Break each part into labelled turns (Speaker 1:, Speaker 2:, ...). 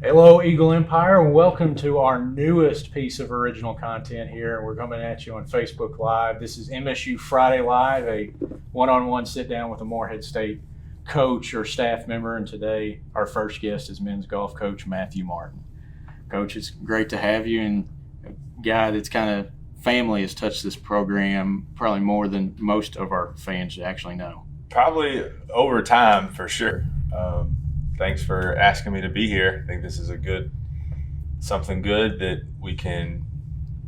Speaker 1: Hello, Eagle Empire, and welcome to our newest piece of original content here. We're coming at you on Facebook Live. This is MSU Friday Live, a one-on-one sit-down with a Morehead State coach or staff member. And today, our first guest is men's golf coach Matthew Martin. Coach, it's great to have you, and a guy that's kind of family has touched this program probably more than most of our fans actually know.
Speaker 2: Probably over time, for sure. Thanks for asking me to be here. I think this is something good that we can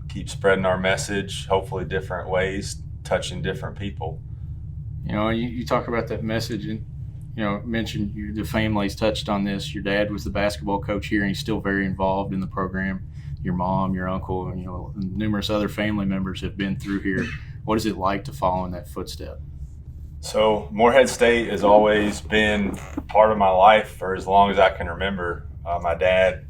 Speaker 2: keep spreading our message, hopefully different ways, touching different people.
Speaker 1: You know, you talk about that message and, mentioned the family's touched on this. Your dad was the basketball coach here and he's still very involved in the program. Your mom, your uncle, and, numerous other family members have been through here. What is it like to follow in that footstep?
Speaker 2: So Morehead State has always been part of my life for as long as I can remember. My dad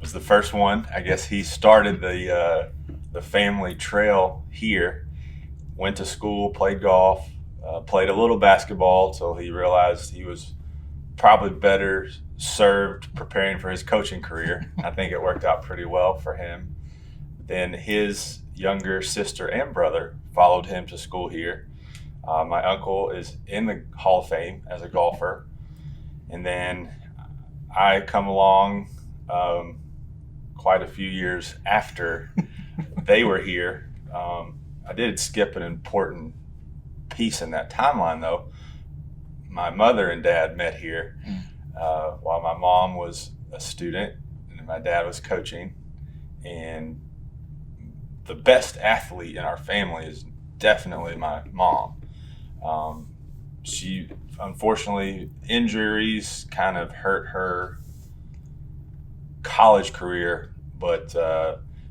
Speaker 2: was the first one. I guess he started the family trail here. Went to school, played golf, played a little basketball until he realized he was probably better served preparing for his coaching career. I think it worked out pretty well for him. Then his younger sister and brother followed him to school here. My uncle is in the Hall of Fame as a golfer. And then I come along quite a few years after they were here. I did skip an important piece in that timeline, though. My mother and dad met here while my mom was a student and my dad was coaching. And the best athlete in our family is definitely my mom. She, unfortunately, injuries kind of hurt her college career, but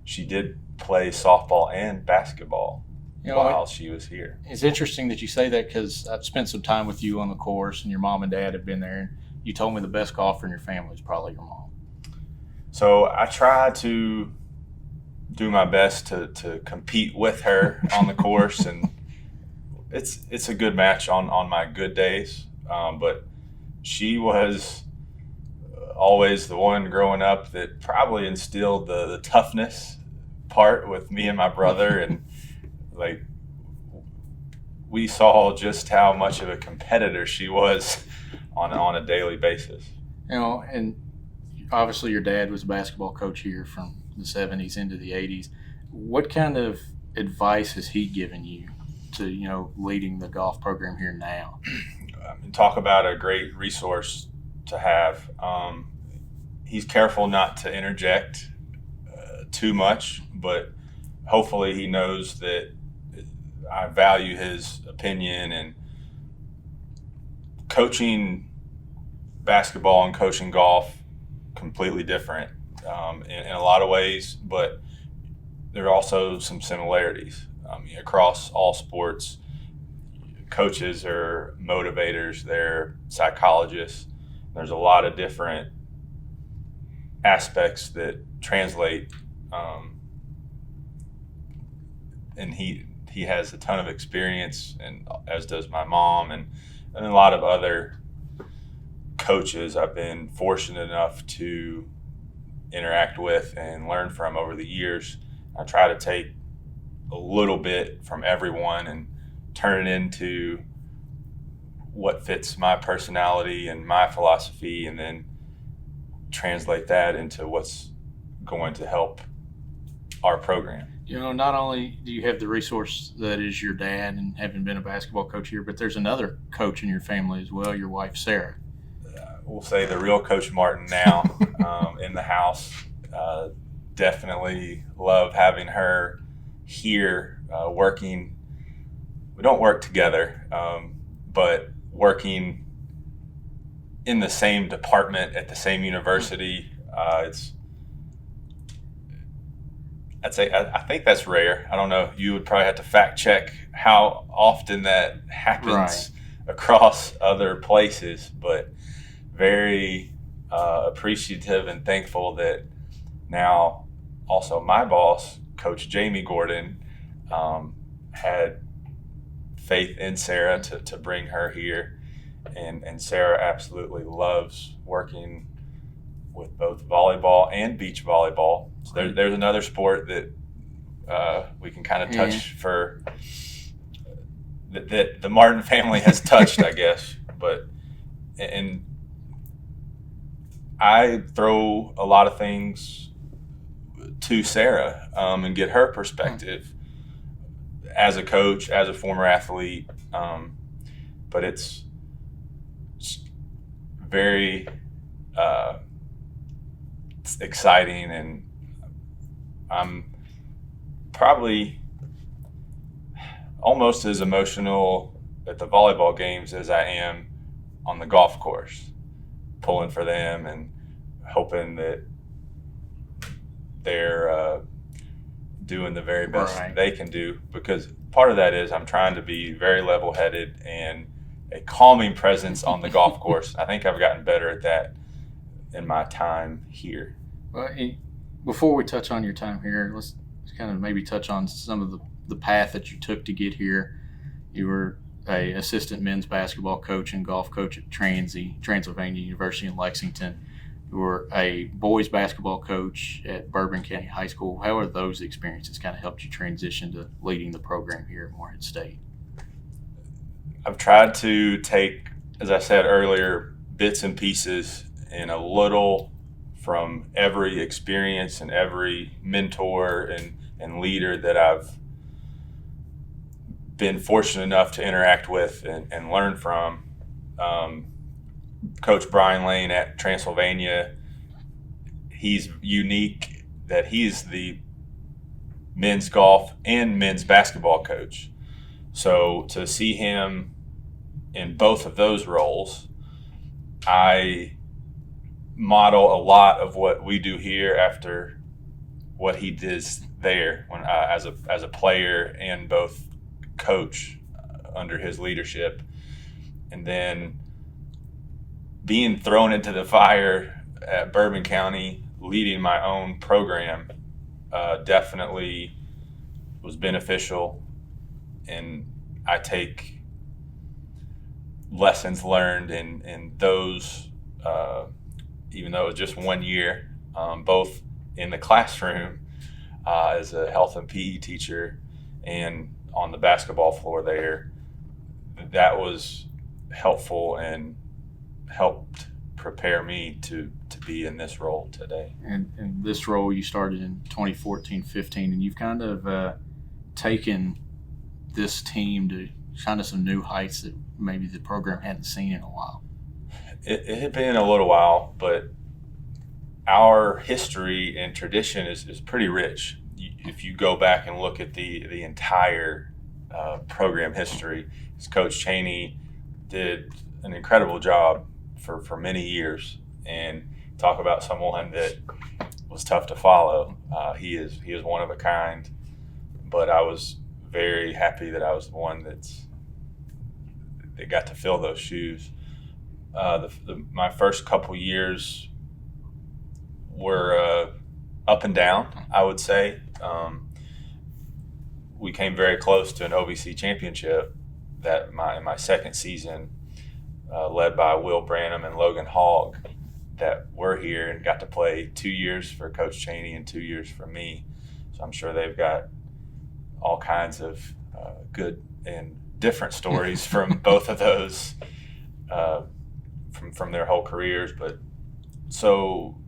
Speaker 2: she did play softball and basketball while she was here.
Speaker 1: It's interesting that you say that because I've spent some time with you on the course and your mom and dad have been there. And you told me the best golfer in your family is probably your mom.
Speaker 2: So I try to do my best to compete with her on the course, and it's a good match on my good days, but she was always the one growing up that probably instilled the toughness part with me and my brother, and like we saw just how much of a competitor she was on a daily basis.
Speaker 1: And obviously your dad was a basketball coach here from the 70s into the 80s. What kind of advice has he given you to, leading the golf program here now?
Speaker 2: Talk about a great resource to have. He's careful not to interject too much, but hopefully he knows that I value his opinion. And coaching basketball and coaching golf, completely different in a lot of ways, but there are also some similarities. Across all sports, coaches are motivators, they're psychologists. There's a lot of different aspects that translate, and he has a ton of experience, and as does my mom, and a lot of other coaches I've been fortunate enough to interact with and learn from over the years. I try to take a little bit from everyone and turn it into what fits my personality and my philosophy, and then translate that into what's going to help our program.
Speaker 1: Not only do you have the resource that is your dad and having been a basketball coach here, but there's another coach in your family as well, your wife, Sarah.
Speaker 2: We'll say the real Coach Martin now in the house. Definitely love having her here working. We don't work together, but working in the same department at the same university. I think that's rare. I don't know. You would probably have to fact check how often that happens across other places, but very appreciative and thankful that now also my boss, Coach Jamie Gordon, had faith in Sarah to bring her here. And Sarah absolutely loves working with both volleyball and beach volleyball. So there's another sport that we can kind of touch for that the Martin family has touched, I guess. And I throw a lot of things to Sarah and get her perspective as a coach, as a former athlete. But it's very it's exciting, and I'm probably almost as emotional at the volleyball games as I am on the golf course, pulling for them and hoping that they're doing the very best they can do, because part of that is I'm trying to be very level-headed and a calming presence on the golf course. I think I've gotten better at that in my time here.
Speaker 3: Well, before we touch on your time here, let's kind of maybe touch on some of the path that you took to get here. You were a assistant men's basketball coach and golf coach at Transylvania University in Lexington. You were a boys basketball coach at Bourbon County High School. How are those experiences kind of helped you transition to leading the program here at Morehead State?
Speaker 2: I've tried to take, as I said earlier, bits and pieces and a little from every experience and every mentor and leader that I've been fortunate enough to interact with and learn from. Coach Brian Lane at Transylvania, he's unique that he's the men's golf and men's basketball coach. So to see him in both of those roles, I model a lot of what we do here after what he did there when as a player and both coach under his leadership. And then being thrown into the fire at Bourbon County, leading my own program, definitely was beneficial. And I take lessons learned in those, even though it was just 1 year, both in the classroom as a health and PE teacher and on the basketball floor there. That was helpful and helped prepare me to be in this role today.
Speaker 3: And this role you started in 2014-15, and you've kind of taken this team to kind of some new heights that maybe the program hadn't seen in a while.
Speaker 2: It had been a little while, but our history and tradition is pretty rich. If you go back and look at the entire program history, Coach Cheney did an incredible job for many years, and talk about someone that was tough to follow. He is one of a kind, but I was very happy that I was the one that got to fill those shoes. My first couple years were up and down, I would say. We came very close to an OVC championship in my second season, led by Will Branham and Logan Hogg, that were here and got to play 2 years for Coach Cheney and 2 years for me. So I'm sure they've got all kinds of good and different stories from both of those, from their whole careers. But so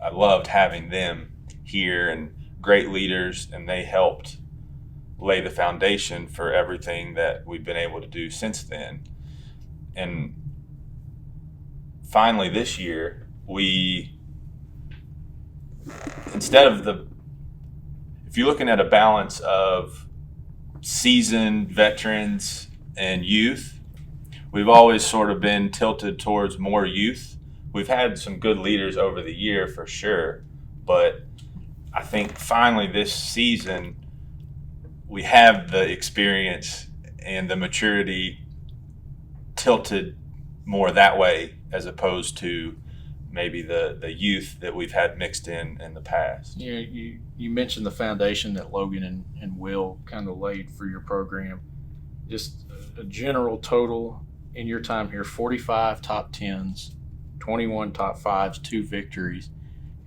Speaker 2: I loved having them here, and great leaders, and they helped lay the foundation for everything that we've been able to do since then. And finally this year, if you're looking at a balance of seasoned veterans and youth, we've always sort of been tilted towards more youth. We've had some good leaders over the year for sure, but I think finally this season we have the experience and the maturity tilted more that way, as opposed to maybe the youth that we've had mixed in the past.
Speaker 3: Yeah, you mentioned the foundation that Logan and Will kind of laid for your program. Just a general total in your time here: 45 top 10s, 21 top fives, 2 victories.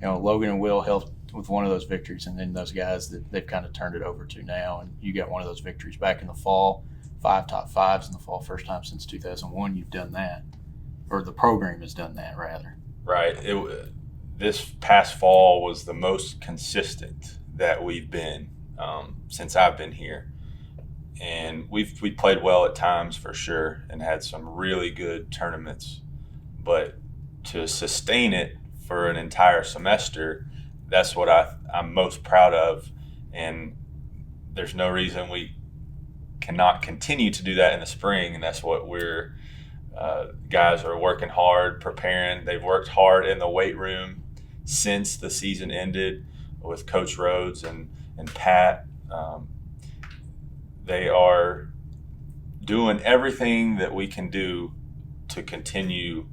Speaker 3: Logan and Will helped with one of those victories, and then those guys that they've kind of turned it over to now. And you got one of those victories back in the fall, 5 top fives in the fall, first time since 2001 you've done that, or the program has done that rather.
Speaker 2: Right. This past fall was the most consistent that we've been since I've been here, and we played well at times for sure, and had some really good tournaments. But to sustain it for an entire semester, that's what I'm most proud of, and there's no reason we cannot continue to do that in the spring, and that's what we're guys are working hard, preparing. They've worked hard in the weight room since the season ended with Coach Rhodes and Pat. They are doing everything that we can do to continue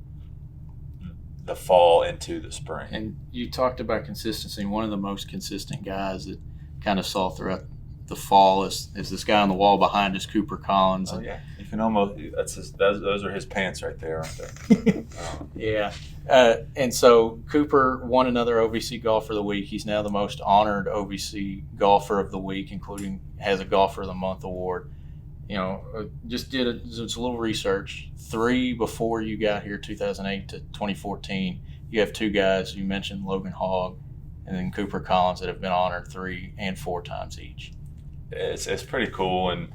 Speaker 2: the fall into the spring.
Speaker 3: And you talked about consistency. One of the most consistent guys that kind of saw throughout the fall is this guy on the wall behind us, Cooper Collins.
Speaker 2: Oh, yeah. You can almost those are his pants right there, aren't they?
Speaker 3: Yeah. And so Cooper won another OVC Golfer of the Week. He's now the most honored OVC Golfer of the Week, including has a Golfer of the Month award. Just did just a little research. 3 before you got here, 2008 to 2014. You have 2 guys. You mentioned Logan Hogg and then Cooper Collins that have been honored 3 and 4 times each.
Speaker 2: It's pretty cool, and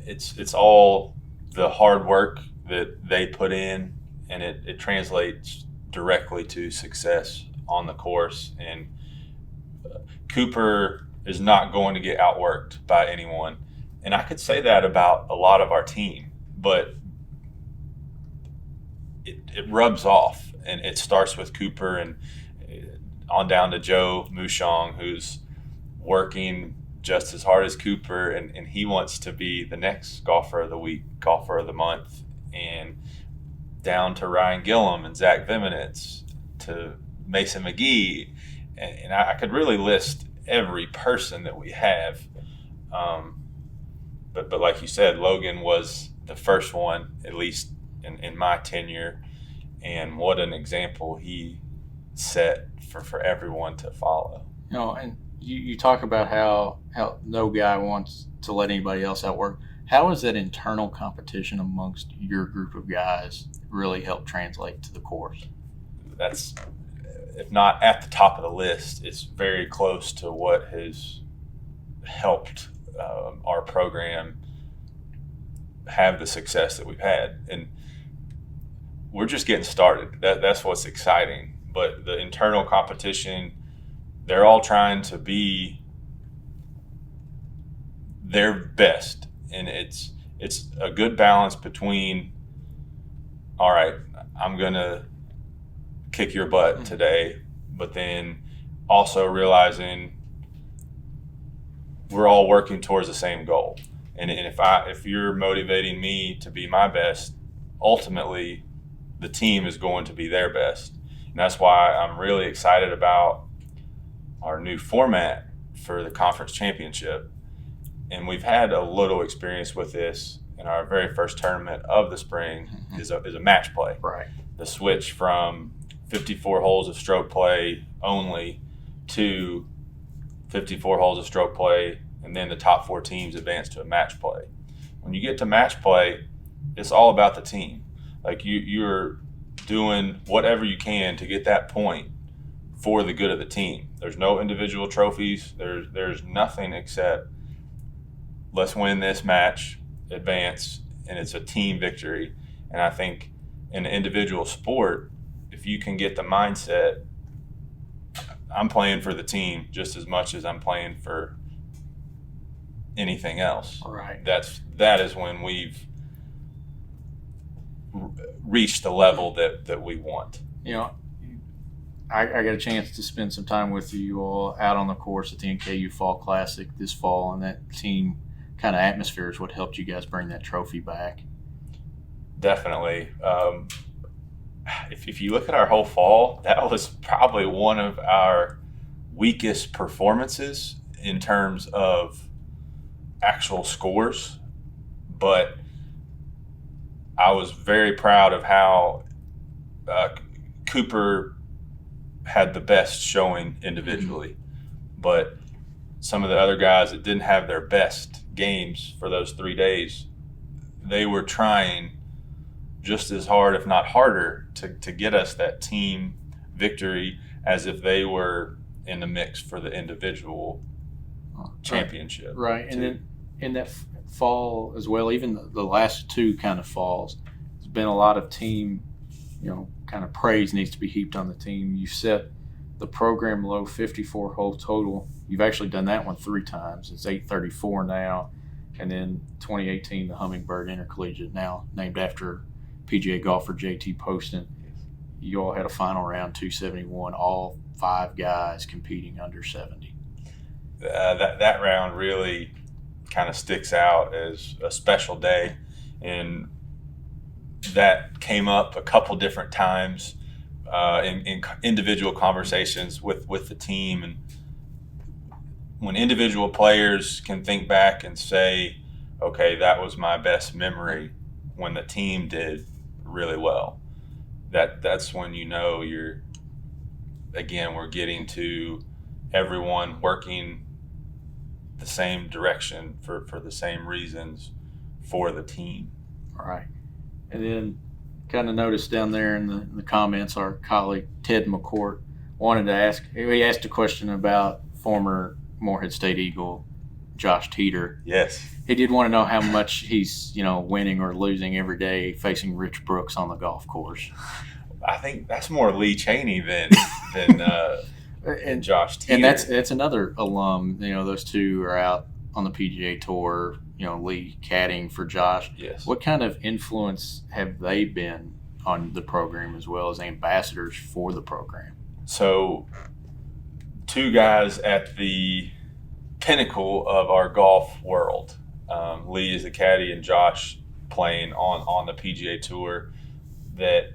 Speaker 2: it's all the hard work that they put in, and it translates directly to success on the course. And Cooper is not going to get outworked by anyone. And I could say that about a lot of our team, but it rubs off, and it starts with Cooper and on down to Joe Mouchong, who's working just as hard as Cooper, and he wants to be the next Golfer of the Week, Golfer of the Month, and down to Ryan Gillum and Zach Viminitz, to Mason McGee, and I could really list every person that we have. But like you said, Logan was the first one, at least in my tenure, and what an example he set for everyone to follow.
Speaker 3: And you talk about how no guy wants to let anybody else outwork. How has that internal competition amongst your group of guys really helped translate to the course?
Speaker 2: That's, if not at the top of the list, it's very close to what has helped our program have the success that we've had. And we're just getting started. That's what's exciting. But the internal competition, they're all trying to be their best. And it's a good balance between, all right, I'm going to kick your butt today, but then also realizing we're all working towards the same goal. And if you're motivating me to be my best, ultimately the team is going to be their best. And that's why I'm really excited about our new format for the conference championship. And we've had a little experience with this in our very first tournament of the spring. is a match play.
Speaker 3: Right.
Speaker 2: The switch from 54 holes of stroke play only to 54 holes of stroke play, and then the top 4 teams advance to a match play. When you get to match play, it's all about the team. Like you're doing whatever you can to get that point for the good of the team. There's no individual trophies. There's nothing except let's win this match, advance, and it's a team victory. And I think in an individual sport, if you can get the mindset, I'm playing for the team just as much as I'm playing for anything else.
Speaker 3: Right.
Speaker 2: That is when we've reached the level that we want.
Speaker 3: I got a chance to spend some time with you all out on the course at the NKU Fall Classic this fall, and that team kind of atmosphere is what helped you guys bring that trophy back.
Speaker 2: Definitely. If you look at our whole fall, that was probably one of our weakest performances in terms of actual scores, but I was very proud of how Cooper had the best showing individually, but some of the other guys that didn't have their best games for those 3 days, they were trying just as hard, if not harder, to get us that team victory as if they were in the mix for the individual championship.
Speaker 3: Right. And then in that fall as well, even the last two kind of falls, there's been a lot of team, kind of praise needs to be heaped on the team. You set the program low, 54 hole total. You've actually done that one 3 times. It's 834 now. And then 2018, the Hummingbird Intercollegiate, now named after PGA golfer JT Poston. You all had a final round 271, all 5 guys competing under 70.
Speaker 2: That round really kind of sticks out as a special day, and that came up a couple different times in individual conversations with the team. And when individual players can think back and say, okay, that was my best memory when the team did really well, that's when we're getting to everyone working the same direction for the same reasons for the team.
Speaker 3: All right. And then kind of noticed down there in the comments, our colleague Ted McCourt wanted to ask, he asked a question about former Morehead State Eagle Josh Teeter.
Speaker 2: Yes.
Speaker 3: He did want to know how much he's, winning or losing every day facing Rich Brooks on the golf course.
Speaker 2: I think that's more Lee Chaney than and Josh Teeter.
Speaker 3: And that's another alum. Those two are out on the PGA Tour. Lee caddying for Josh.
Speaker 2: Yes.
Speaker 3: What kind of influence have they been on the program as well as ambassadors for the program?
Speaker 2: So, 2 guys at the pinnacle of our golf world. Lee is the caddy and Josh playing on the PGA Tour, that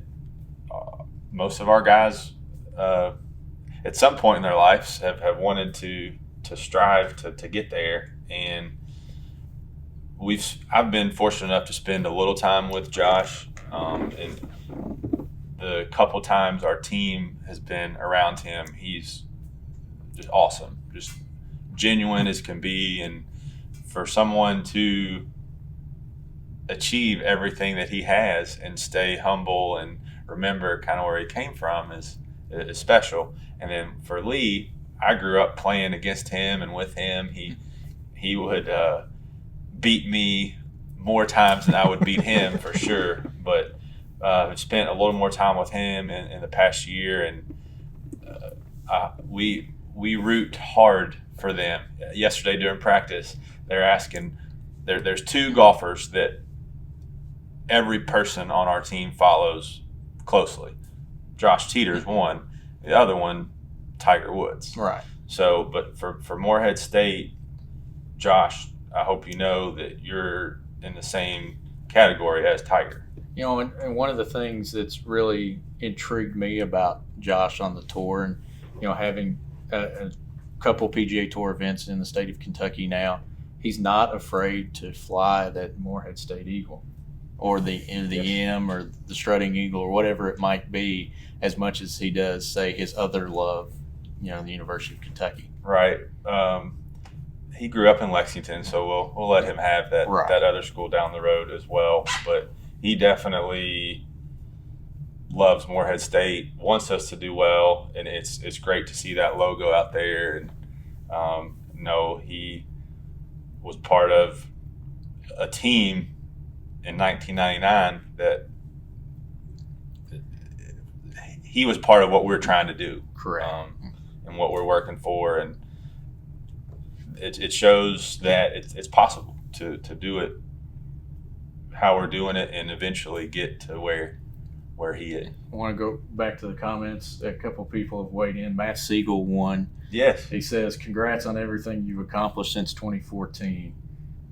Speaker 2: most of our guys at some point in their lives have wanted to strive to get there. And I've been fortunate enough to spend a little time with Josh, and the couple times our team has been around him, he's just awesome, just genuine as can be. And for someone to achieve everything that he has and stay humble and remember kind of where he came from is special. And then for Lee, I grew up playing against him and with him. He would beat me more times than I would beat him for sure. But I've spent a little more time with him in the past year, and we root hard for them. Yesterday during practice, they're asking. There's 2 golfers that every person on our team follows closely. Josh Teeter is one. The other one, Tiger Woods.
Speaker 3: Right.
Speaker 2: So, but for Morehead State, Josh, I hope you know that you're in the same category as Tiger.
Speaker 3: And one of the things that's really intrigued me about Josh on the tour, and having a couple PGA Tour events in the state of Kentucky now, he's not afraid to fly that Morehead State Eagle, or the M, or the Strutting Eagle, or whatever it might be, as much as he does say his other love, the University of Kentucky.
Speaker 2: Right. He grew up in Lexington, so we'll let him have that
Speaker 3: Right.
Speaker 2: that other school down the road as well. But he definitely loves Morehead State, wants us to do well, and it's great to see that logo out there. And he was part of a team in 1999 that he was part of what we're trying to do.
Speaker 3: Correct.
Speaker 2: And what we're working for, and it shows that it's possible to do it how we're doing it and eventually get to where he is.
Speaker 3: I want to go back to the comments. A couple people have weighed in. Matt Siegel won.
Speaker 2: Yes.
Speaker 3: He says, congrats on everything you've accomplished since 2014.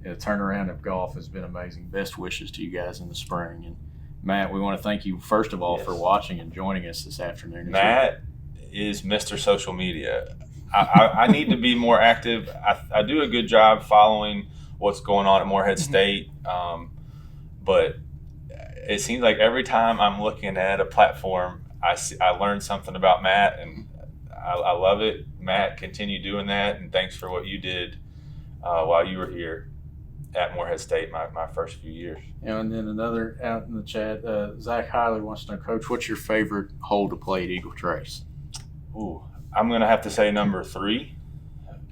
Speaker 3: The turnaround of golf has been amazing. Best wishes to you guys in the spring. And Matt, we want to thank you, first of all,
Speaker 2: Yes.
Speaker 3: for watching and joining us this afternoon.
Speaker 2: Matt is Mr. Social Media. I need to be more active. I do a good job following what's going on at Morehead State, but it seems like every time I'm looking at a platform, I learn something about Matt, and I love it. Matt, continue doing that, and thanks for what you did while you were here at Morehead State my first few years.
Speaker 3: And then another out in the chat, Zach Hiley wants to know, Coach, what's your favorite hole to play at Eagle Trace?
Speaker 2: Ooh, I'm going to have to say number 3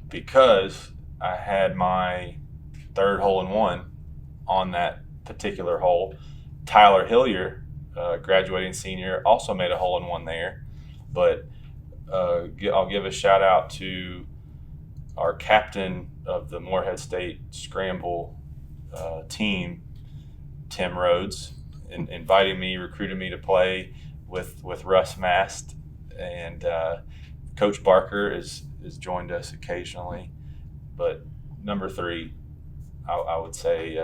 Speaker 2: because I had my third hole-in-one on that particular hole. Tyler Hillier, graduating senior, also made a hole-in-one there. But I'll give a shout-out to our captain of the Morehead State Scramble team, Tim Rhodes, invited me, recruited me to play with Russ Mast, and Coach Barker has joined us occasionally. But number 3, I would say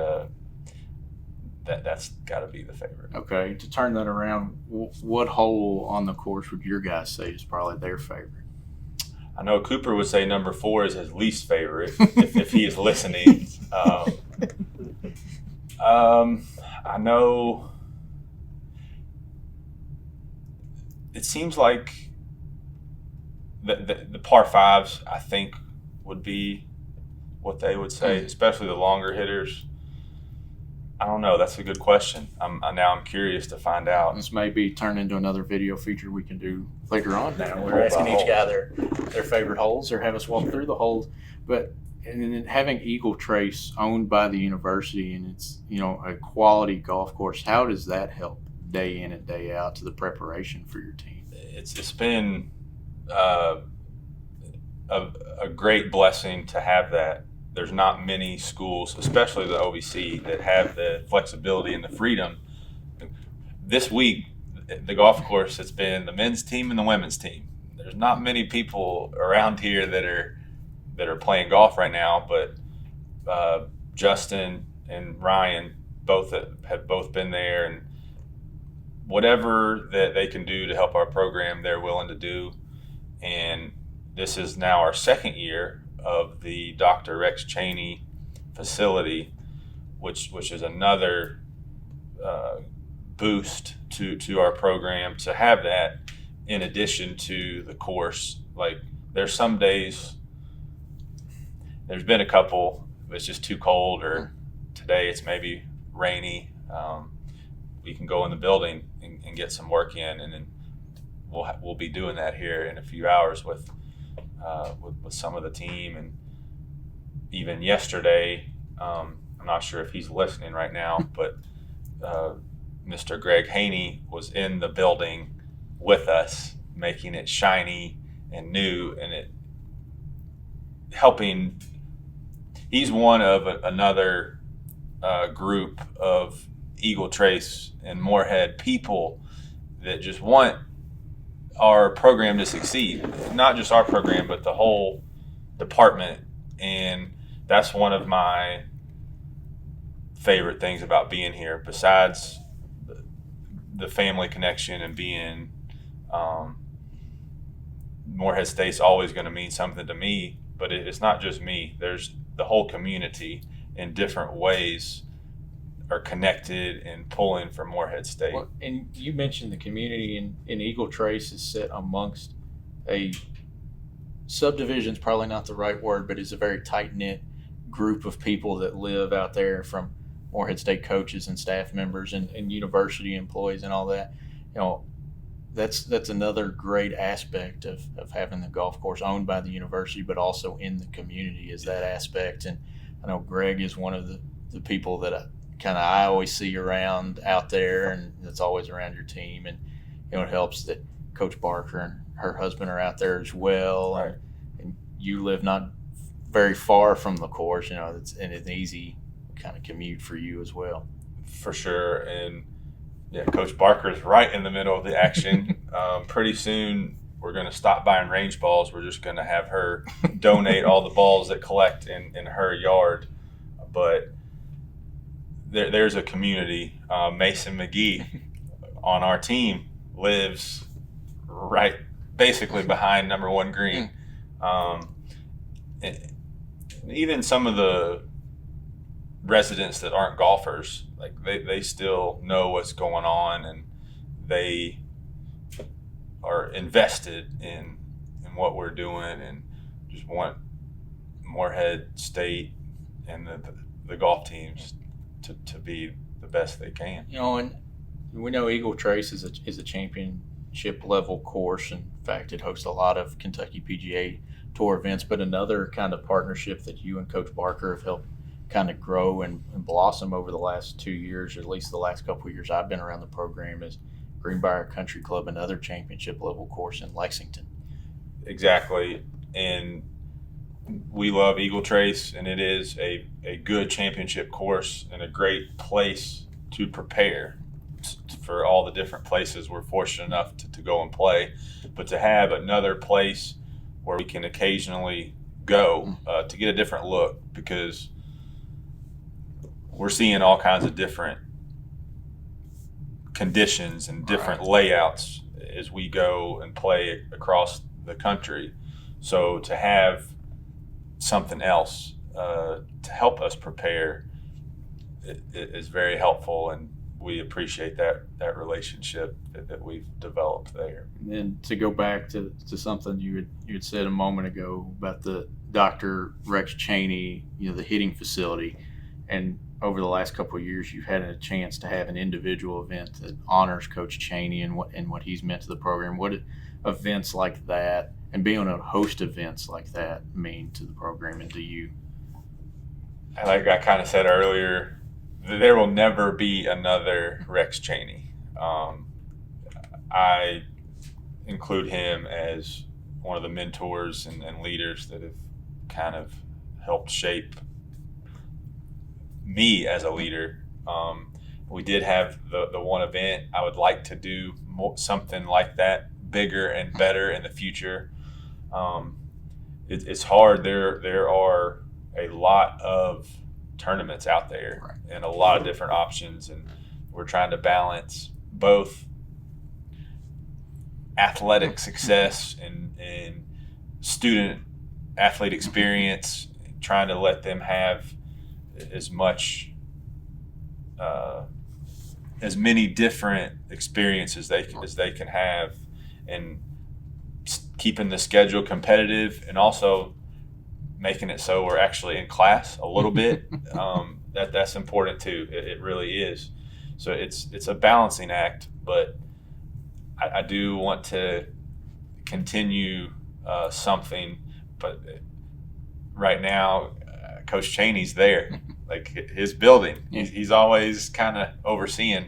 Speaker 2: that's got to be the favorite.
Speaker 3: Okay, to turn that around, what hole on the course would your guys say is probably their favorite?
Speaker 2: I know Cooper would say number 4 is his least favorite if he is listening. I know it seems like the par 5s, I think, would be what they would say, especially the longer hitters. I don't know. That's a good question. I'm curious to find out.
Speaker 3: This may be turned into another video feature we can do later on. Now we're asking each guy their favorite holes, or have us walk through the holes. But and then having Eagle Trace owned by the university, and it's a quality golf course, how does that help day in and day out to the preparation for your team?
Speaker 2: It's been a great blessing to have that. There's not many schools, especially the OVC, that have the flexibility and the freedom. This week, the golf course, it's been the men's team and the women's team. There's not many people around here that are playing golf right now, but Justin and Ryan have both been there, and whatever that they can do to help our program, they're willing to do. And this is now our second year of the Dr. Rex Cheney facility, which is another boost to our program to have that in addition to the course. Like, there's some days, there's been a couple, it's just too cold, or today it's maybe rainy. We can go in the building and get some work in, and then we'll be doing that here in a few hours with some of the team. And even yesterday, I'm not sure if he's listening right now, but Mr. Greg Haney was in the building with us, making it shiny and new, and it helping. He's one of another group of Eagle Trace and Morehead people that just want our program to succeed. Not just our program, but the whole department. And that's one of my favorite things about being here, besides the family connection and being Morehead State's always going to mean something to me, but it's not just me. There's the whole community in different ways are connected and pulling for Morehead State.
Speaker 3: Well, and you mentioned the community, in Eagle Trace is set amongst a subdivision's probably not the right word, but it's a very tight-knit group of people that live out there, from Morehead State coaches and staff members and university employees and all that. That's another great aspect of having the golf course owned by the university, but also in the community, is that aspect. And I know Greg is one of the people that I always see around out there, and that's always around your team. And it helps that Coach Barker and her husband are out there as well.
Speaker 2: Right.
Speaker 3: And you live not very far from the course, it's an easy kind of commute for you as well.
Speaker 2: For sure. And yeah, Coach Barker is right in the middle of the action. Pretty soon we're going to stop buying range balls. We're just going to have her donate all the balls that collect in her yard. But there's a community. Mason McGee on our team lives right basically behind number 1 green. Even some of the residents that aren't golfers, like they still know what's going on, and they are invested in what we're doing, and just want Morehead State and the golf teams to be the best they can.
Speaker 3: And we know Eagle Trace is a championship level course. In fact, it hosts a lot of Kentucky PGA Tour events. But another kind of partnership that you and Coach Barker have helped kind of grow and blossom over the last 2 years, or at least the last couple of years I've been around the program, is Greenbrier Country Club, another championship level course in Lexington.
Speaker 2: Exactly, and we love Eagle Trace, and it is a good championship course and a great place to prepare for all the different places we're fortunate enough to go and play. But to have another place where we can occasionally go to get a different look, because we're seeing all kinds of different conditions and different layouts as we go and play across the country. So to have something else to help us prepare is very helpful, and we appreciate that relationship that we've developed there.
Speaker 3: And then to go back to something you had said a moment ago about the Dr. Rex Cheney, the hitting facility, and over the last couple of years, you've had a chance to have an individual event that honors Coach Cheney and what he's meant to the program. What events like that and being able to host events like that mean to the program and to you?
Speaker 2: Like I kind of said earlier, there will never be another Rex Cheney. I include him as one of the mentors and leaders that have kind of helped shape me as a leader. We did have the one event. I would like to do something like that, bigger and better in the future. It's hard. There are a lot of tournaments out there and a lot of different options, and we're trying to balance both athletic success and student athlete experience, trying to let them have as much as many different experiences as they can have, and keeping the schedule competitive, and also making it so we're actually in class a little bit. That's important too. It really is. So it's a balancing act, but I do want to continue something. But right now, Coach Cheney's there, like his building. He's always kind of overseeing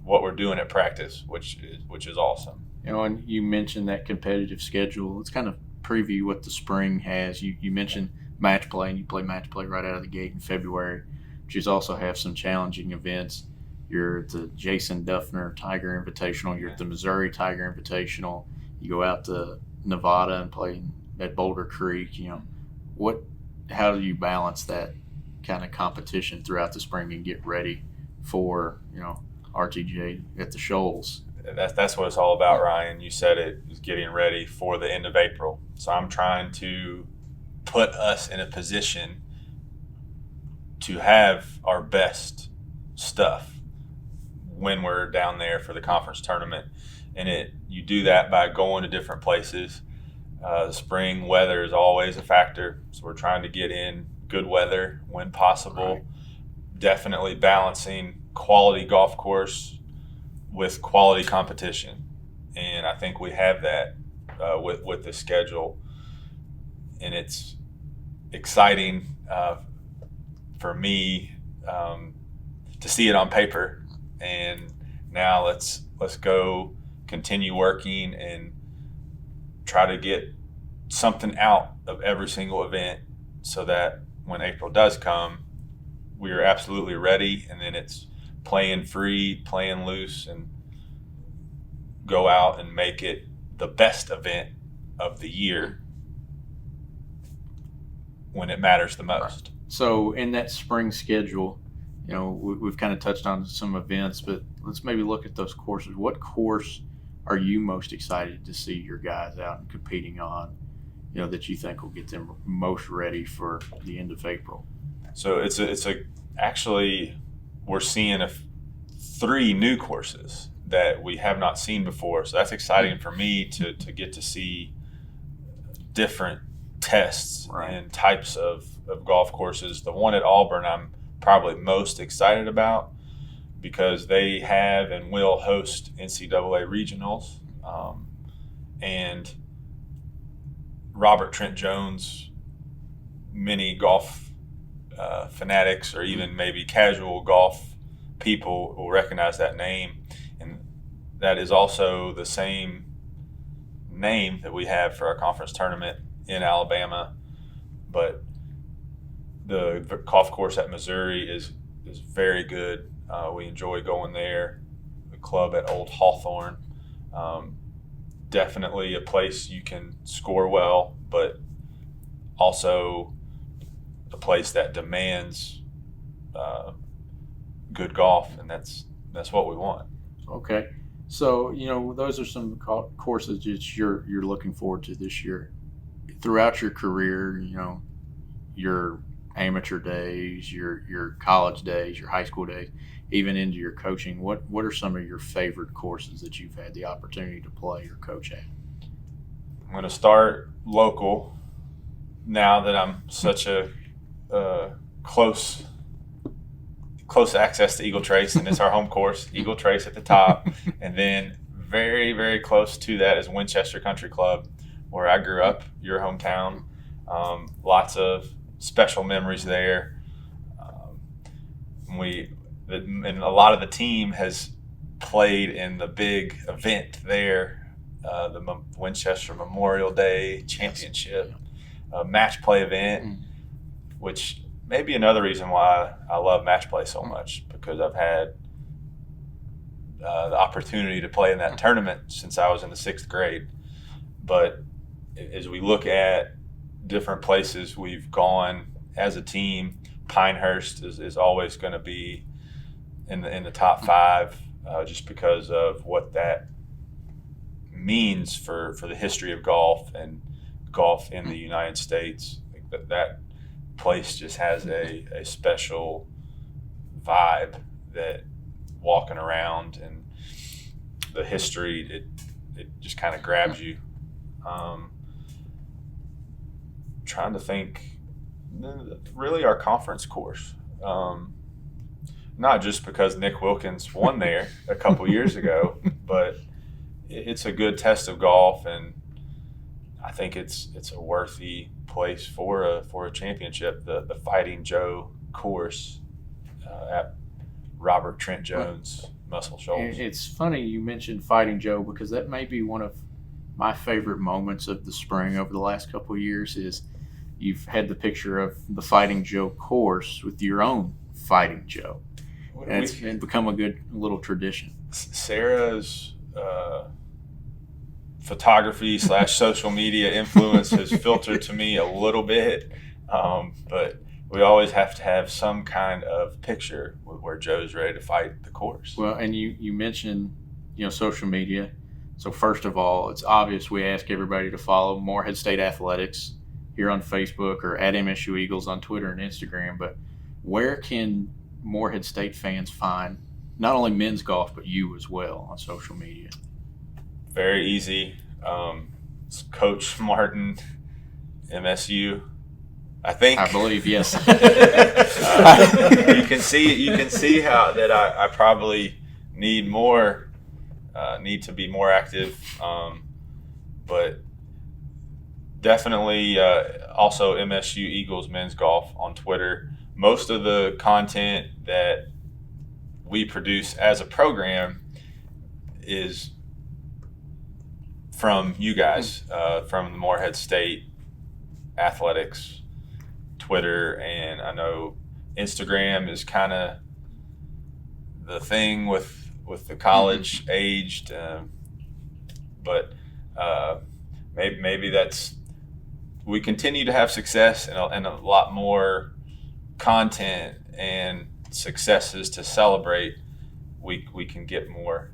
Speaker 2: what we're doing at practice, which is awesome.
Speaker 3: And you mentioned that competitive schedule. Let's kind of preview what the spring has. You mentioned match play, and you play match play right out of the gate in February, but you also have some challenging events. You're at the Jason Duffner Tiger Invitational. You're at the Missouri Tiger Invitational. You go out to Nevada and play at Boulder Creek. How do you balance that kind of competition throughout the spring and get ready for RTJ at the Shoals?
Speaker 2: That's what it's all about, Ryan. You said it, is getting ready for the end of April. So I'm trying to put us in a position to have our best stuff when we're down there for the conference tournament. And you do that by going to different places. Spring weather is always a factor, so we're trying to get in good weather when possible.
Speaker 3: Right.
Speaker 2: Definitely balancing quality golf course with quality competition, and I think we have that with the schedule, and it's exciting for me to see it on paper. And now let's go continue working and try to get something out of every single event, so that when April does come, we are absolutely ready, and then it's playing free, playing loose, and go out and make it the best event of the year when it matters the most.
Speaker 3: So in that spring schedule, we've kind of touched on some events, but let's maybe look at those courses. What course are you most excited to see your guys out and competing on, that you think will get them most ready for the end of April?
Speaker 2: So it's a actually we're seeing 3 new courses that we have not seen before. So that's exciting for me to get to see different tests and types of golf courses. The one at Auburn I'm probably most excited about because they have and will host NCAA Regionals. And Robert Trent Jones, many golf fanatics or even maybe casual golf people will recognize that name. And that is also the same name that we have for our conference tournament in Alabama. But the golf course at Missouri is very good. We enjoy going there. The club at Old Hawthorne, definitely a place you can score well, but also a place that demands good golf, and that's what we want.
Speaker 3: Okay, so those are some courses that you're looking forward to this year. Throughout your career, your amateur days, your college days, your high school days, even into your coaching, what are some of your favorite courses that you've had the opportunity to play or coach at?
Speaker 2: I'm going to start local now that I'm such a close access to Eagle Trace, and it's our home course, Eagle Trace at the top. And then very, very close to that is Winchester Country Club, where I grew up, your hometown. Lots of special memories there. And a lot of the team has played in the big event there, the Winchester Memorial Day Championship match play event, which may be another reason why I love match play so much, because I've had the opportunity to play in that tournament since I was in the 6th grade. But as we look at different places we've gone as a team, Pinehurst is always going to be in the top 5, just because of what that means for the history of golf and golf in the United States. That place just has a special vibe, that walking around and the history, it just kind of grabs you. Trying to think, really our conference course. Not just because Nick Wilkins won there a couple years ago, but it's a good test of golf, and I think it's a worthy place for a championship. The Fighting Joe course at Robert Trent Jones Muscle Shoals.
Speaker 3: It's funny you mentioned Fighting Joe, because that may be one of my favorite moments of the spring over the last couple of years. Is you've had the picture of the Fighting Joe course with your own Fighting Joe. And it's become a good little tradition.
Speaker 2: Sarah's photography / social media influence has filtered to me a little bit, but we always have to have some kind of picture where Joe's ready to fight the course.
Speaker 3: Well, and you mentioned social media. So first of all, it's obvious we ask everybody to follow Morehead State Athletics here on Facebook, or at MSU Eagles on Twitter and Instagram. But where can Morehead State fans find not only men's golf, but you as well on social media?
Speaker 2: Very easy. It's Coach Martin, MSU, I think.
Speaker 3: I believe, yes.
Speaker 2: You can see how that I probably need to be more active, but definitely also MSU Eagles men's golf on Twitter. Most of the content that we produce as a program is from you guys, from the Morehead State Athletics Twitter, and I know Instagram is kind of the thing with the college aged, but maybe that's, we continue to have success and a lot more content and successes to celebrate. We can get more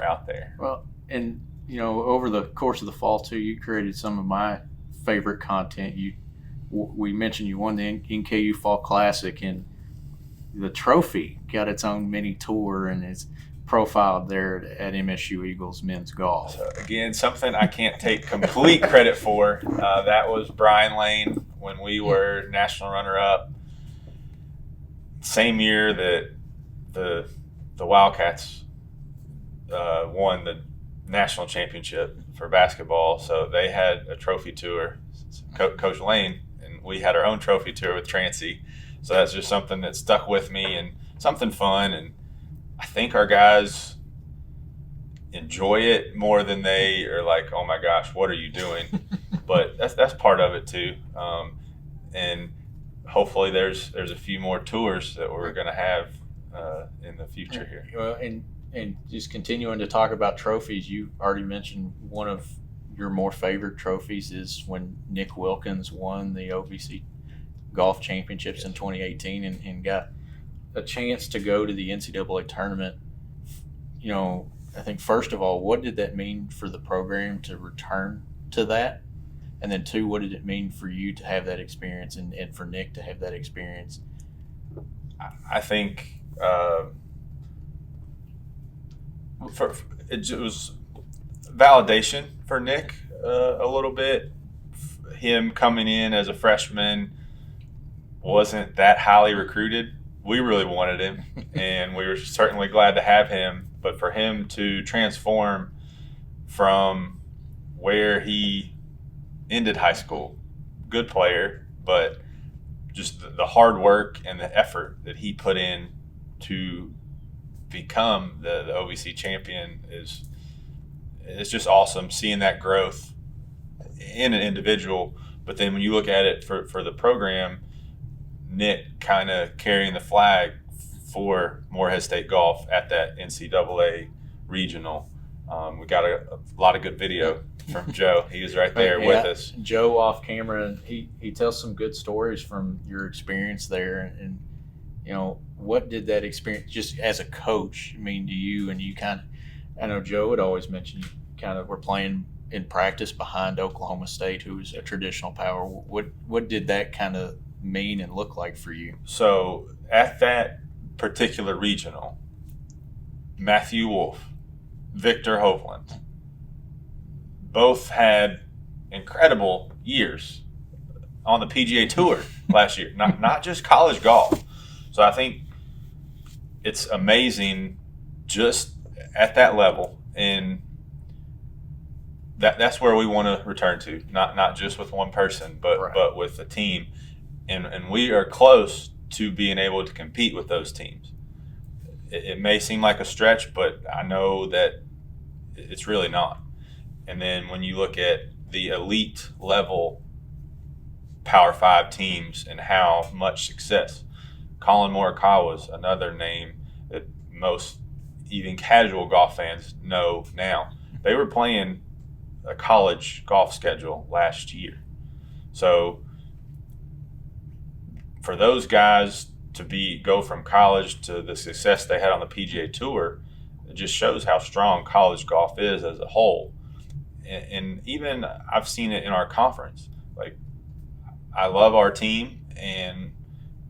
Speaker 2: out there.
Speaker 3: Well, and over the course of the fall too, you created some of my favorite content. We mentioned you won the NKU Fall Classic, and the trophy got its own mini tour and it's profiled there at MSU Eagles men's golf.
Speaker 2: So again, something I can't take complete credit for. That was Brian Lane when we were national runner-up. Same year that the Wildcats won the national championship for basketball, so they had a trophy tour. Coach Lane and we had our own trophy tour with Trancy. So that's just something that stuck with me and something fun. And I think our guys enjoy it more than they are like, oh my gosh, what are you doing? But that's part of it too. And hopefully there's a few more tours that we're going to have in the future here.
Speaker 3: Well, and just continuing to talk about trophies, you already mentioned one of your more favorite trophies is when Nick Wilkins won the OVC golf championships in 2018 and got a chance to go to the NCAA tournament. You know, I think first of all, what did that mean for the program to return to that? And then two, what did it mean for you to have that experience and for Nick to have that experience?
Speaker 2: I think it was validation for Nick a little bit. Him coming in as a freshman wasn't that highly recruited. We really wanted him, and we were certainly glad to have him. But for him to transform from where he ended high school, good player, but just the hard work and the effort that he put in to become the OVC champion it's just awesome seeing that growth in an individual. But then when you look at it for the program, Nick kind of carrying the flag for Morehead State golf at that NCAA Regional. We got a lot of good video from Joe. He was right there with us.
Speaker 3: Joe off camera, he tells some good stories from your experience there. And you know, what did that experience, just as a coach, mean to you? And you kind of, I know Joe had always mentioned you kind of were playing in practice behind Oklahoma State, who is a traditional power. What did that kind of mean and look like for you?
Speaker 2: So at that particular regional, Matthew Wolf, Victor Hovland, both had incredible years on the PGA Tour last year, not just college golf. So I think it's amazing just at that level, and that's where we want to return to, not just with one person, but with a team. And we are close to being able to compete with those teams. It may seem like a stretch, but I know that it's really not. And then when you look at the elite level Power 5 teams and how much success, Colin Morikawa's another name that most even casual golf fans know now. They were playing a college golf schedule last year. So for those guys to go from college to the success they had on the PGA Tour, it just shows how strong college golf is as a whole. And even I've seen it in our conference. Like, I love our team, and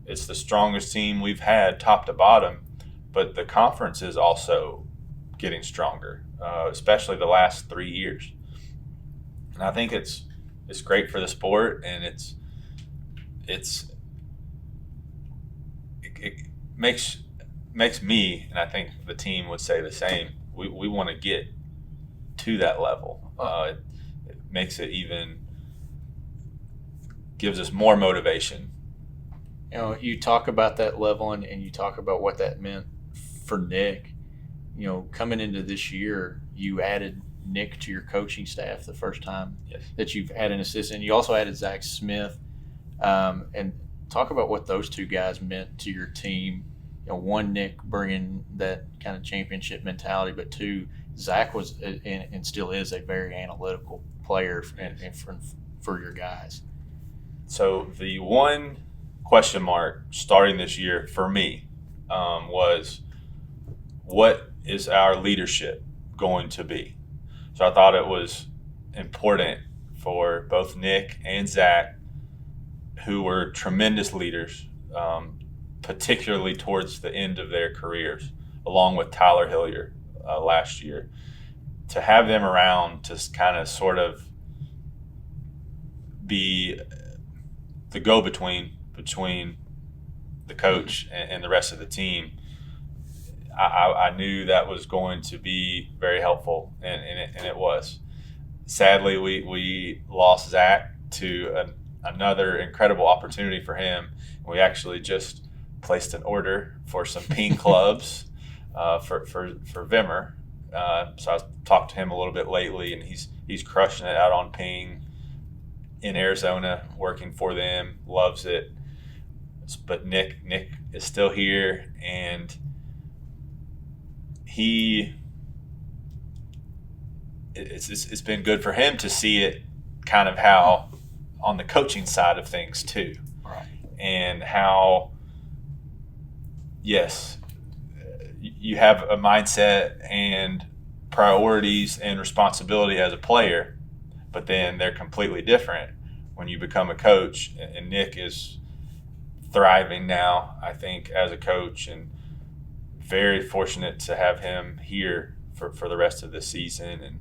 Speaker 2: it's the strongest team we've had top to bottom, but the conference is also getting stronger, especially the last 3 years. And I think it's great for the sport, and it makes me, and I think the team would say the same, we want to get to that level. It makes it gives us more motivation.
Speaker 3: You know, you talk about that level and you talk about what that meant for Nick. You know, coming into this year, you added Nick to your coaching staff the first time that you've had an assistant. You also added Zach Smith. And talk about what those two guys meant to your team. You know, one, Nick bringing that kind of championship mentality, but two, Zach was and still is a very analytical player and for your guys.
Speaker 2: So the one question mark starting this year for me was, what is our leadership going to be? So I thought it was important for both Nick and Zach, who were tremendous leaders, particularly towards the end of their careers, along with Tyler Hilliard last year. To have them around to kind of sort of be the go-between between the coach and the rest of the team, I knew that was going to be very helpful, and it was. Sadly, we lost Zach to another incredible opportunity for him. We actually just placed an order for some ping clubs for Vimmer. So I talked to him a little bit lately, and he's crushing it out on ping in Arizona, working for them, loves it. But Nick is still here, and it's been good for him to see it kind of how on the coaching side of things too.
Speaker 3: Right.
Speaker 2: And how, yes, you have a mindset and priorities and responsibility as a player, but then they're completely different when you become a coach. And Nick is thriving now, I think, as a coach, and very fortunate to have him here for the rest of the season. And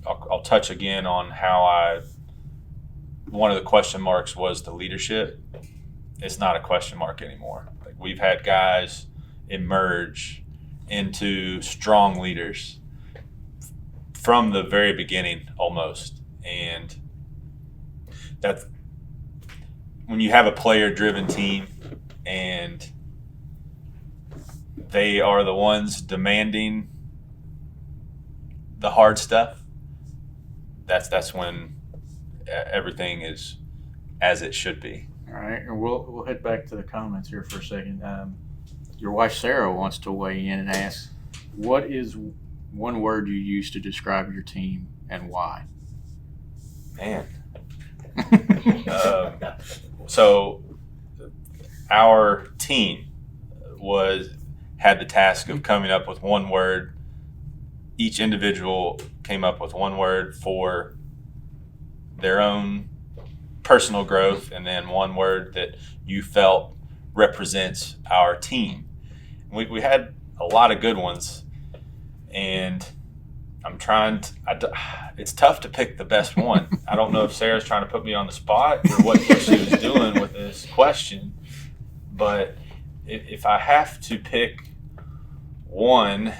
Speaker 2: I'll touch again on how one of the question marks was the leadership. It's not a question mark anymore. Like, we've had guys emerge into strong leaders from the very beginning almost. And that's when you have a player-driven team and they are the ones demanding the hard stuff, that's when everything is as it should be.
Speaker 3: All right, and we'll head back to the comments here for a second. Your wife Sarah wants to weigh in and ask, what is one word you use to describe your team and why?
Speaker 2: Man. So our team had the task of coming up with one word. Each individual came up with one word for their own personal growth, and then one word that you felt represents our team. We had a lot of good ones, and it's tough to pick the best one. I don't know if Sarah's trying to put me on the spot or what she was doing with this question, but if I have to pick one,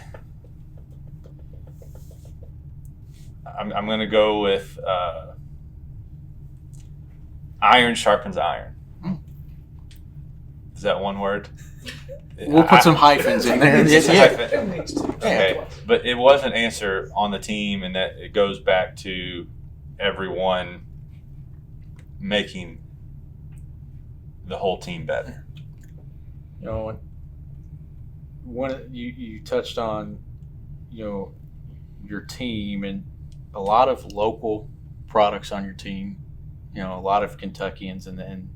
Speaker 2: I'm going to go with iron sharpens iron. Is that one word?
Speaker 3: We'll put some hyphens in there.
Speaker 2: Okay, but it was an answer on the team, and that it goes back to everyone making the whole team better.
Speaker 1: You know, you touched on, your team and a lot of local products on your team. A lot of Kentuckians, and then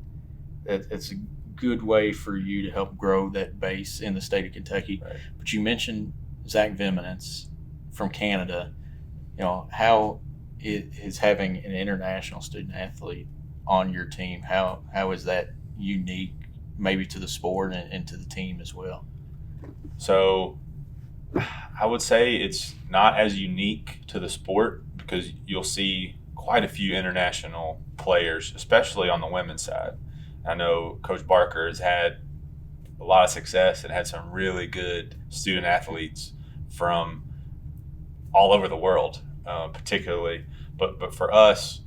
Speaker 1: it's a good way for you to help grow that base in the state of Kentucky.
Speaker 2: Right.
Speaker 1: But you mentioned Zach Viminance from Canada. How it is having an international student athlete on your team. How is that unique, maybe to the sport and to the team as well?
Speaker 2: So I would say it's not as unique to the sport, because you'll see quite a few international players, especially on the women's side. I know Coach Barker has had a lot of success and had some really good student athletes from all over the world, particularly. But for us,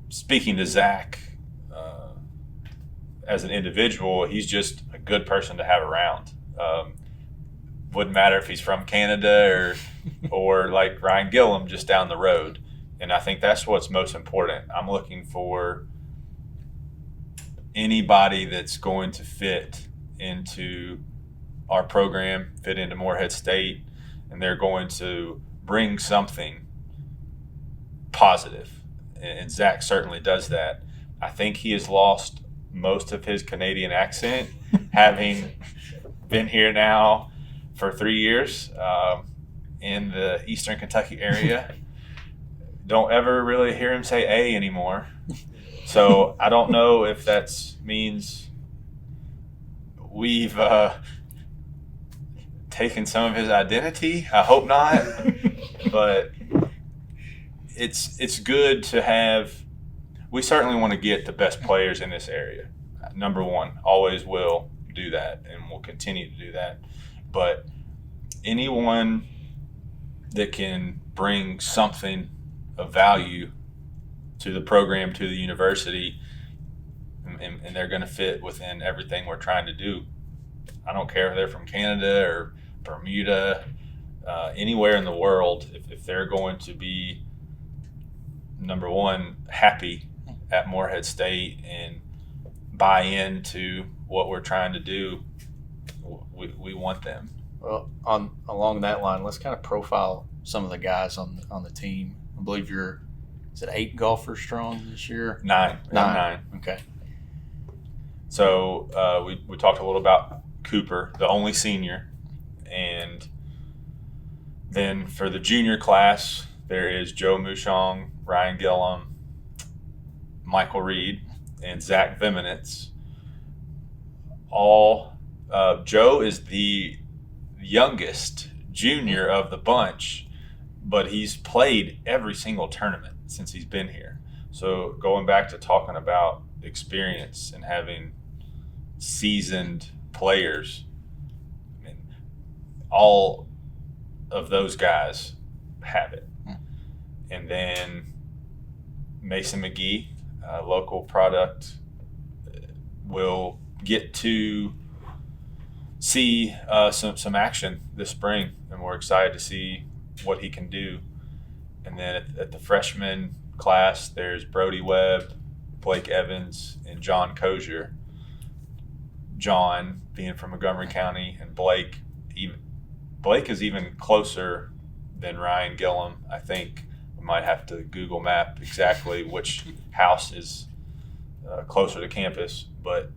Speaker 2: speaking to Zach as an individual, he's just a good person to have around. Wouldn't matter if he's from Canada or like Ryan Gillum just down the road. And I think that's what's most important. I'm looking for anybody that's going to fit into our program, fit into Morehead State, and they're going to bring something positive. And Zach certainly does that. I think he has lost most of his Canadian accent, having been here now for 3 years in the Eastern Kentucky area. Don't ever really hear him say A anymore. So I don't know if that means we've taken some of his identity. I hope not, but it's good to have. We certainly want to get the best players in this area. Number one, always will do that, and will continue to do that. But anyone that can bring something of value to the program, to the university, and they're going to fit within everything we're trying to do. I don't care if they're from Canada or Bermuda, anywhere in the world, if they're going to be, number one, happy at Morehead State and buy into what we're trying to do, we want them.
Speaker 3: Well, along that line, let's kind of profile some of the guys on the team. I believe is it 8 golfers strong this year?
Speaker 2: 9.
Speaker 3: Okay.
Speaker 2: So we talked a little about Cooper, the only senior, and then for the junior class, there is Joe Mushong, Ryan Gillum, Michael Reed, and Zach Viminitz. Joe is the youngest junior of the bunch, but he's played every single tournament since he's been here. So going back to talking about experience and having seasoned players, I mean, all of those guys have it. And then Mason McGee, local product, will get to see some action this spring, and we're excited to see what he can do. And then at the freshman class, there's Brody Webb, Blake Evans, and John Kozier. John being from Montgomery County, and Blake is even closer than Ryan Gillum. I think we might have to Google map exactly which house is closer to campus, but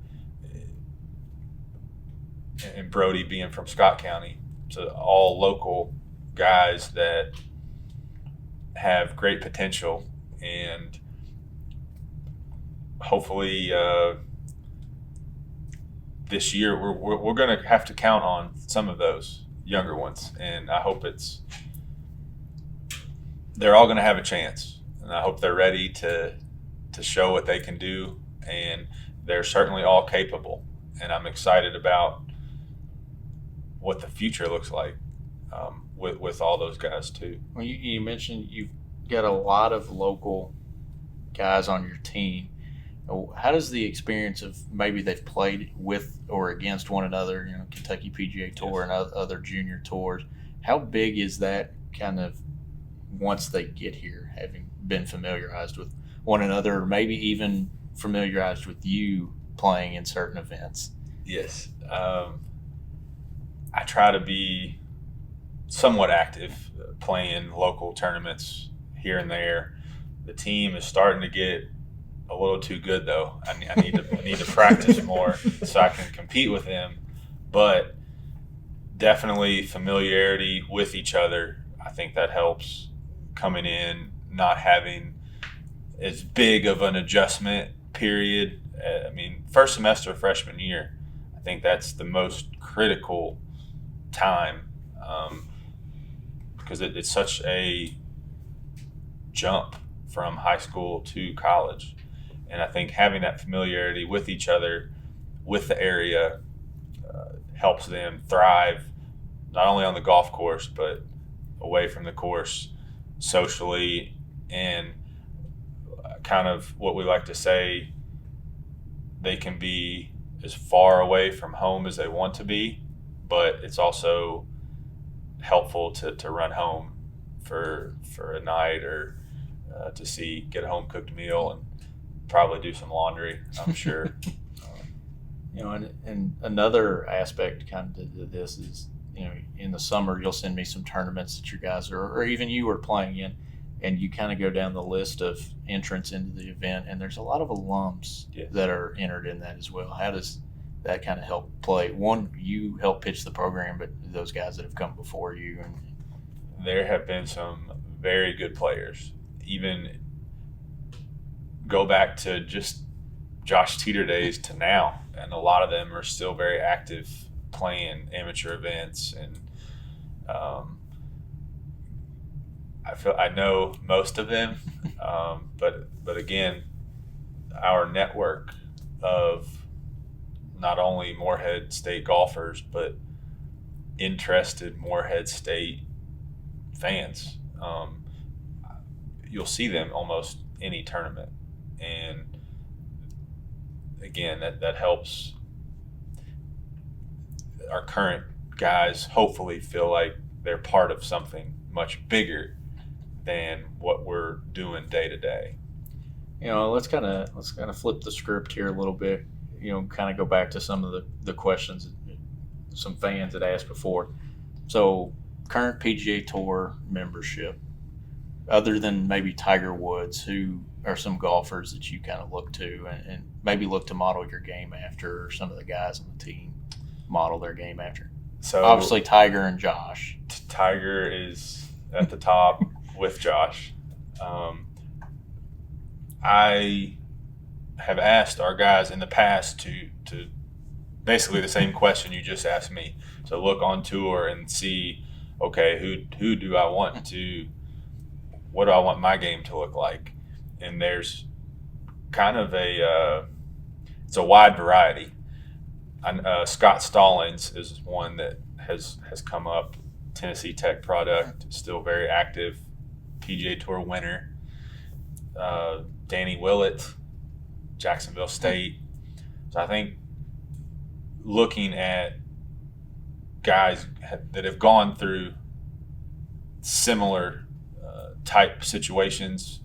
Speaker 2: and Brody being from Scott County. So all local guys that have great potential, and hopefully this year we're going to have to count on some of those younger ones, and I hope they're all going to have a chance, and I hope they're ready to show what they can do, and they're certainly all capable, and I'm excited about what the future looks like with all those guys too.
Speaker 3: Well, you mentioned you've got a lot of local guys on your team. How does the experience of maybe they've played with or against one another, Kentucky PGA Tour and other junior tours, how big is that kind of once they get here, having been familiarized with one another, or maybe even familiarized with you playing in certain events?
Speaker 2: Yes. I try to be somewhat active, playing local tournaments here and there. The team is starting to get a little too good, though. I need to practice more so I can compete with them. But definitely familiarity with each other. I think that helps coming in, not having as big of an adjustment period. I mean, first semester of freshman year, I think that's the most critical time because it's such a jump from high school to college. And I think having that familiarity with each other, with the area, helps them thrive, not only on the golf course, but away from the course, socially, and kind of what we like to say, they can be as far away from home as they want to be, but it's also helpful to run home for a night or to get a home cooked meal and probably do some laundry, I'm sure.
Speaker 3: And another aspect kind of to this is, in the summer you'll send me some tournaments that you guys or even you are playing in, and you kind of go down the list of entrants into the event, and there's a lot of alums that are entered in that as well. How does that kind of help play? One, you help pitch the program, but those guys that have come before you.
Speaker 2: There have been some very good players, even go back to just Josh Teeter days to now, and a lot of them are still very active playing amateur events, and I know most of them, but again, our network of not only Morehead State golfers but interested Morehead State fans, you'll see them almost any tournament, and again, that helps our current guys hopefully feel like they're part of something much bigger than what we're doing day to day.
Speaker 3: Let's kind of flip the script here a little bit. Kind of go back to some of the questions that some fans had asked before. So, current PGA Tour membership, other than maybe Tiger Woods, who are some golfers that you kind of look to and maybe look to model your game after, or some of the guys on the team model their game after?
Speaker 2: So
Speaker 3: obviously Tiger and Josh.
Speaker 2: Tiger is at the top with Josh. I have asked our guys in the past to basically the same question you just asked me. So look on tour and see, okay, who do I want to, what do I want my game to look like? And there's kind of it's a wide variety. Scott Stallings is one that has come up, Tennessee Tech product, still very active, PGA Tour winner. Danny Willett, Jacksonville State. So I think looking at guys that have gone through similar type situations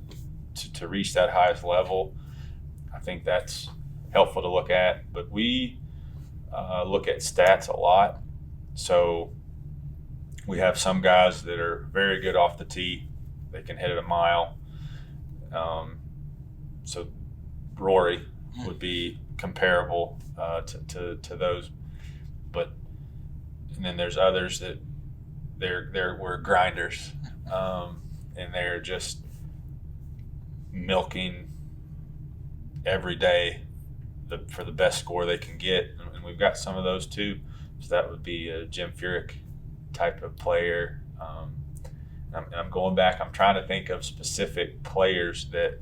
Speaker 2: to reach that highest level, I think that's helpful to look at. But we look at stats a lot. So we have some guys that are very good off the tee. They can hit it a mile. So Rory would be comparable to those. And then there's others that we're grinders, and they're just milking every day for the best score they can get, and we've got some of those too. So that would be a Jim Furyk type of player. I'm going back. I'm trying to think of specific players that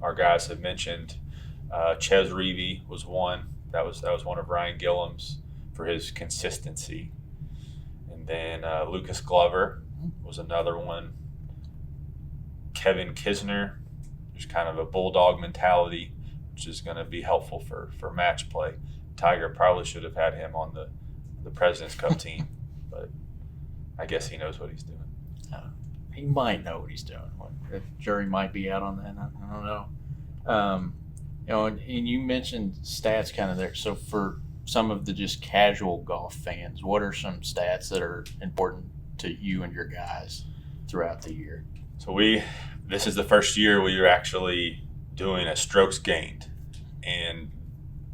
Speaker 2: our guys have mentioned. Ches Reavy was one. That was one of Ryan Gillum's for his consistency. And then Lucas Glover was another one. Kevin Kisner, there's kind of a bulldog mentality, which is going to be helpful for match play. Tiger probably should have had him on the President's Cup team, but I guess he knows what he's doing.
Speaker 3: He might know what he's doing. The jury might be out on that. I don't know. And you mentioned stats kind of there. So for some of the just casual golf fans, what are some stats that are important to you and your guys throughout the year?
Speaker 2: So this is the first year we are actually doing a strokes gained. And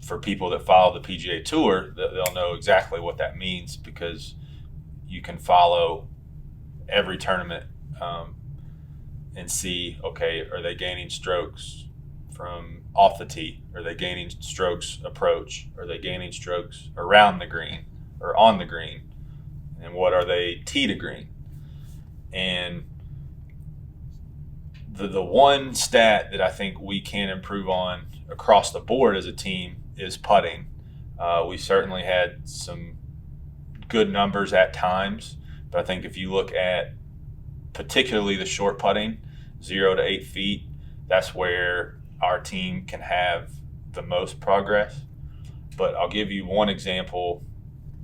Speaker 2: for people that follow the PGA Tour, they'll know exactly what that means, because you can follow every tournament and see, okay, are they gaining strokes from off the tee? Are they gaining strokes approach? Are they gaining strokes around the green or on the green? And what are they tee to green? And the one stat that I think we can improve on across the board as a team is putting. We certainly had some good numbers at times, but I think if you look at particularly the short putting, 0 to 8 feet, that's where our team can have the most progress. But I'll give you one example.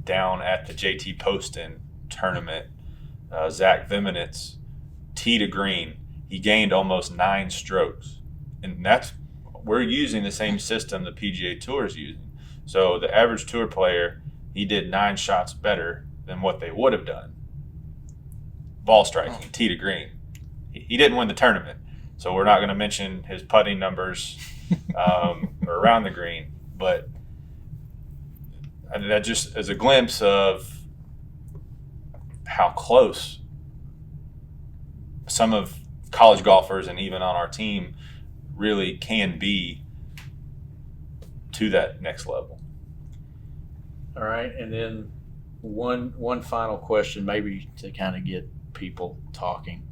Speaker 2: Down at the JT Poston tournament, Zach Viminitz, tee to green, he gained almost 9 strokes. And we're using the same system the PGA Tour is using. So the average tour player, he did 9 shots better than what they would have done. Ball striking, tee to green. He didn't win the tournament, so we're not going to mention his putting numbers or around the green. But that just is a glimpse of how close some of college golfers and even on our team really can be to that next level.
Speaker 3: All right, and then one final question, maybe to kind of get people talking.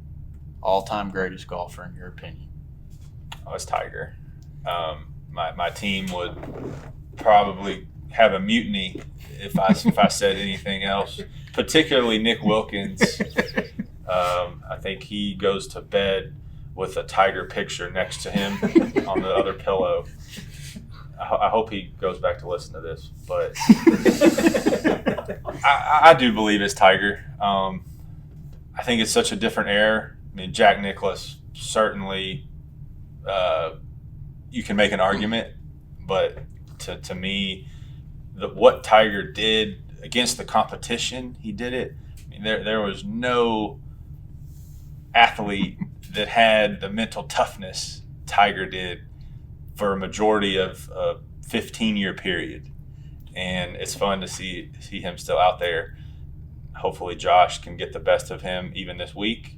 Speaker 3: All-time greatest golfer in your opinion?
Speaker 2: Oh, it's Tiger. My team would probably have a mutiny if I said anything else. Particularly Nick Wilkins. I think he goes to bed with a Tiger picture next to him on the other pillow. I hope he goes back to listen to this, but I do believe it's Tiger. I think it's such a different era. I mean, Jack Nicklaus, certainly you can make an argument, but to me, what Tiger did against the competition, he did it. I mean, there was no athlete that had the mental toughness Tiger did for a majority of a 15-year period. And it's fun to see him still out there. Hopefully Josh can get the best of him even this week.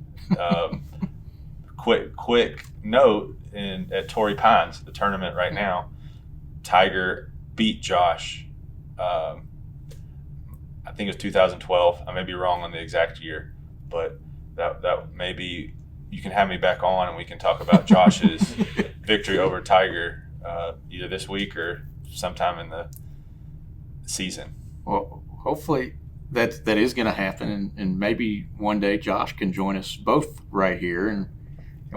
Speaker 2: Quick note, at Torrey Pines, the tournament right now, Tiger beat Josh. I think it was 2012. I may be wrong on the exact year, but that maybe you can have me back on and we can talk about Josh's victory over Tiger either this week or sometime in the season.
Speaker 3: Well, hopefully that is going to happen, and maybe one day Josh can join us both right here, and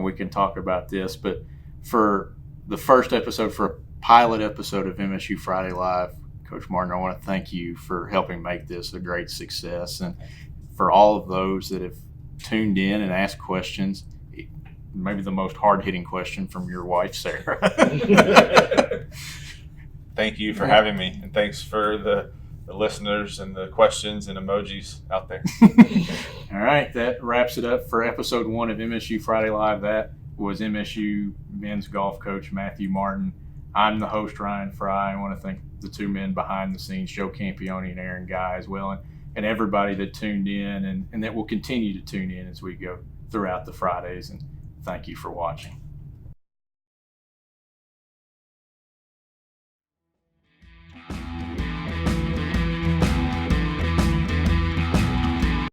Speaker 3: we can talk about this. But for the first episode, for a pilot episode of MSU Friday Live, Coach Martin, I want to thank you for helping make this a great success, and for all of those that have tuned in and asked questions. Maybe the most hard-hitting question from your wife, Sarah.
Speaker 2: Thank you for having me, and thanks for the listeners and the questions and emojis out there.
Speaker 3: All right, that wraps it up for episode 1 of MSU Friday Live. That was MSU men's golf coach Matthew Martin. I'm the host, Ryan Fry. I want to thank the two men behind the scenes, Joe Campione and Aaron Guy as well, and everybody that tuned in and that will continue to tune in as we go throughout the Fridays. And thank you for watching.